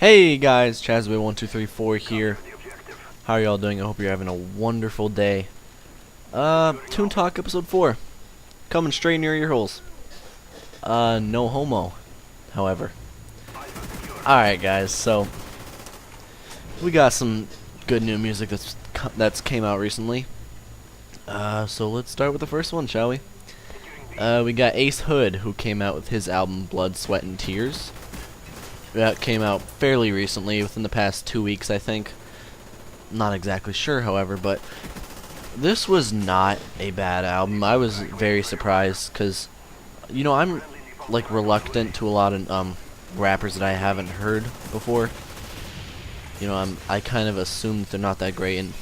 Hey guys, Chazway1234 here. How are y'all doing? I hope you're having a wonderful day. Toon Talk episode 4. Coming straight in your ear holes. No homo, however. Alright guys, so we got some good new music that's came out recently. So let's start with the first one, shall we? We got Ace Hood, who came out with his album Blood, Sweat, and Tears. That came out fairly recently, within the past 2 weeks, I think. Not exactly sure, however, but this was not a bad album. I was very surprised, because, you know, I'm, like, reluctant to a lot of, rappers that I haven't heard before. You know, I kind of assume that they're not that great, and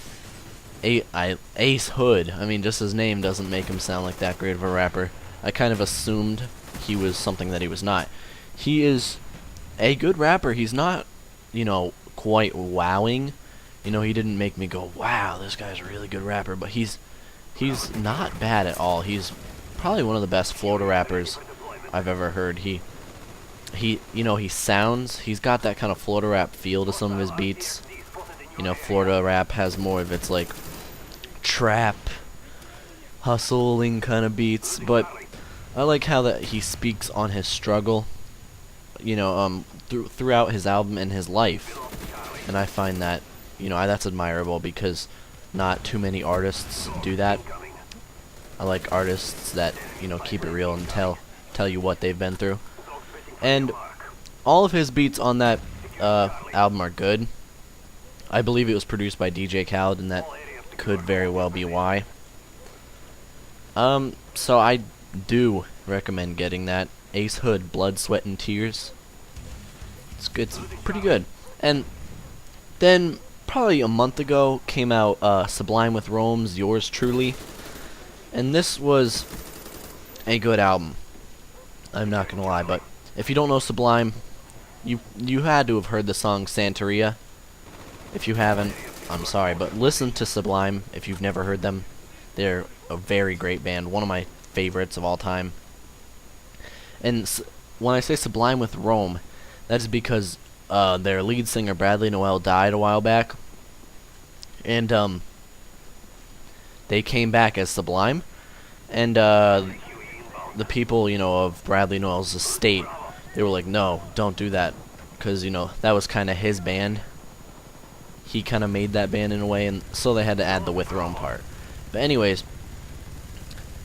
Ace Hood, I mean, just his name doesn't make him sound like that great of a rapper. I kind of assumed he was something that he was not. He is a good rapper. He's not, you know, quite wowing. You know, he didn't make me go, wow, this guy's a really good rapper, but he's not bad at all. He's probably one of the best Florida rappers I've ever heard. He you know, he's got that kind of Florida rap feel to some of his beats. You know, Florida rap has more of its like trap hustling kind of beats, but I like how that he speaks on his struggle, you know, throughout his album and his life. And I find that, you know, that's admirable, because not too many artists do that. I like artists that, you know, keep it real and tell you what they've been through. And all of his beats on that album are good. I believe it was produced by DJ Khaled, and that could very well be why. So I do recommend getting that. Ace Hood, Blood, Sweat, and Tears. It's good. It's pretty good. And then, probably a month ago, came out Sublime with Rome's Yours Truly. And this was a good album. I'm not gonna lie, but if you don't know Sublime, you had to have heard the song Santeria. If you haven't, I'm sorry, but listen to Sublime if you've never heard them. They're a very great band, one of my favorites of all time. And when I say Sublime with Rome, that's because their lead singer Bradley Noel died a while back, and they came back as Sublime, and the people, you know, of Bradley Noel's estate, they were like, no, don't do that, because, you know, that was kind of his band. He kind of made that band in a way, and so they had to add the with Rome part. But anyways,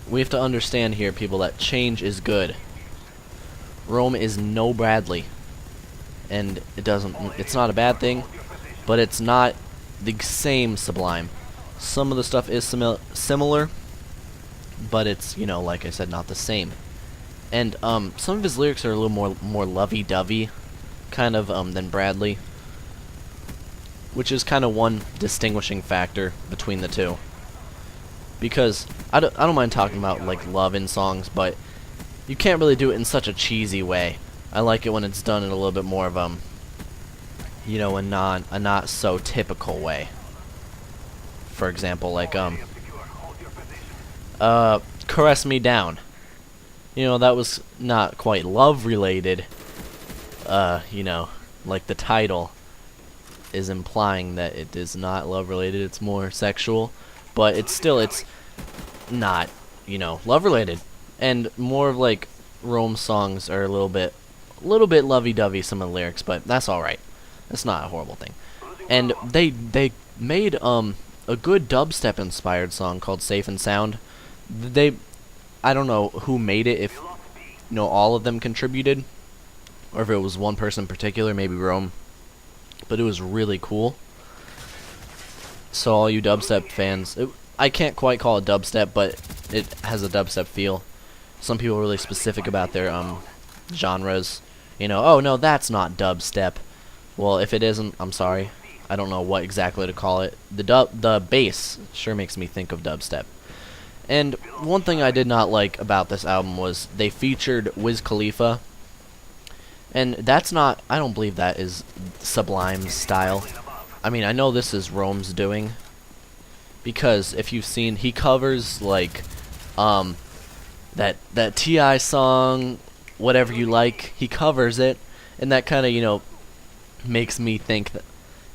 we have to understand here, people, that change is good. Rome is no Bradley, and it's not a bad thing, but it's not the same Sublime. Some of the stuff is similar, but it's, you know, like I said, not the same. And some of his lyrics are a little more lovey-dovey, kind of, than Bradley, which is kind of one distinguishing factor between the two. Because I don't mind talking about like love in songs, but you can't really do it in such a cheesy way. I like it when it's done in a little bit more of you know, a not so typical way. For example, like Caress Me Down. You know, that was not quite love related. You know, like the title is implying that it is not love related, it's more sexual, but it's not, you know, love related. And more of like Rome songs are a little bit lovey-dovey, some of the lyrics, but that's alright. That's not a horrible thing. And they made a good dubstep inspired song called Safe and Sound. I don't know who made it, if, you know, all of them contributed, or if it was one person in particular, maybe Rome, but it was really cool. So all you dubstep fans, I can't quite call it dubstep, but it has a dubstep feel. Some people are really specific about their genres. You know, oh no, that's not dubstep. Well, if it isn't, I'm sorry. I don't know what exactly to call it. The bass sure makes me think of dubstep. And one thing I did not like about this album was they featured Wiz Khalifa. And that's not, I don't believe that is Sublime's style. I mean, I know this is Rome's doing, because if you've seen, he covers like that T.I. song, Whatever You Like. He covers it, and that kind of, you know, makes me think that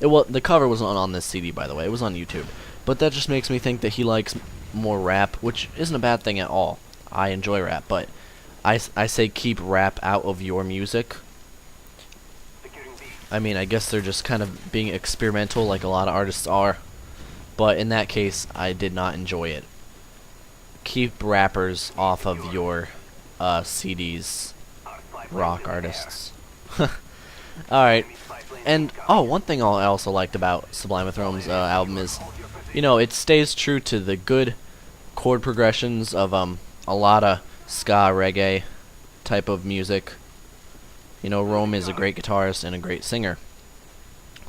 well, the cover wasn't on this CD, by the way. It was on YouTube. But that just makes me think that he likes more rap, which isn't a bad thing at all. I enjoy rap, but I say keep rap out of your music. I mean, I guess they're just kind of being experimental like a lot of artists are. But in that case, I did not enjoy it. Keep rappers off of your CDs, rock artists. Alright. And, oh, one thing I also liked about Sublime of Throne's album is, you know, it stays true to the good chord progressions of a lot of ska, reggae type of music. You know, Rome is a great guitarist and a great singer.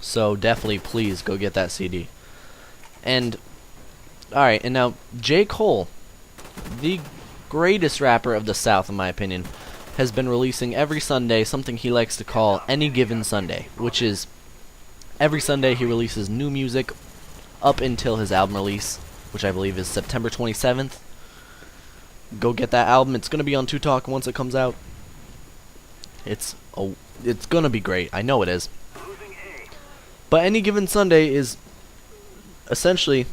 So definitely, please, go get that CD. And, alright, and now, J. Cole, the greatest rapper of the South, in my opinion, has been releasing every Sunday something he likes to call Any Given Sunday, which is every Sunday he releases new music up until his album release, which I believe is September 27th. Go get that album. It's going to be on 2 Talk once it comes out. It's going to be great. I know it is. But Any Given Sunday is essentially,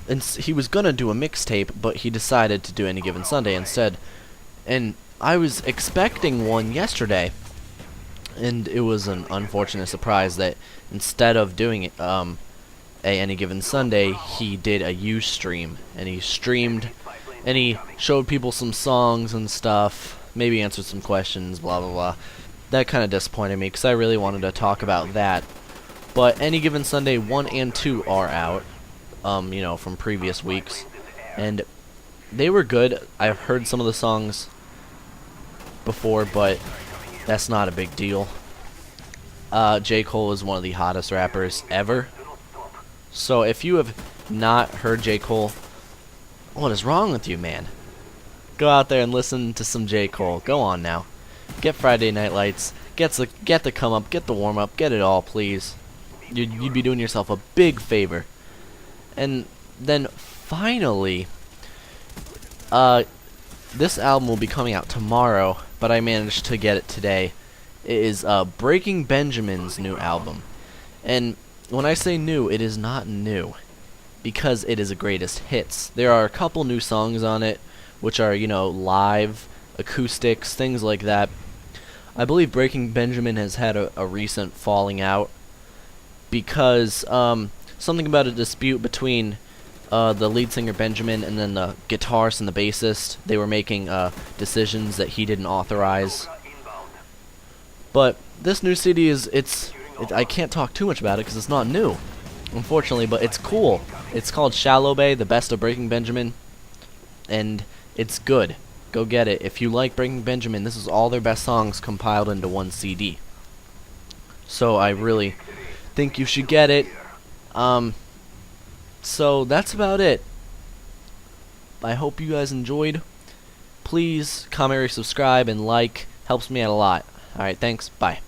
and he was going to do a mixtape, but he decided to do Any Given Sunday instead. And I was expecting one yesterday, and it was an unfortunate surprise that instead of doing it, Any Given Sunday, he did a Ustream, and he streamed, and he showed people some songs and stuff, maybe answered some questions, blah blah blah. That kind of disappointed me, because I really wanted to talk about that. But Any Given Sunday 1 and 2 are out, you know, from previous weeks, and they were good. I've heard some of the songs before, but that's not a big deal. J. Cole is one of the hottest rappers ever. So if you have not heard J. Cole, what is wrong with you, man? Go out there and listen to some J. Cole. Go on now. Get Friday Night Lights. Get the come up. Get the warm up. Get it all, please. You'd be doing yourself a big favor. And then finally, this album will be coming out tomorrow, but I managed to get it today. It is Breaking Benjamin's new album. And when I say new, it is not new, because it is a greatest hits. There are a couple new songs on it, which are, you know, live, acoustics, things like that. I believe Breaking Benjamin has had a recent falling out, because something about a dispute between the lead singer Benjamin and then the guitarist and the bassist. They were making decisions that he didn't authorize. But this new CD is, I can't talk too much about it because it's not new, unfortunately, but it's cool. It's called Shallow Bay, the best of Breaking Benjamin, and it's good. Go get it. If you like Breaking Benjamin, this is all their best songs compiled into one CD. So I really think you should get it. So that's about it. I hope you guys enjoyed. Please comment, subscribe, and like. Helps me out a lot. Alright, thanks. Bye.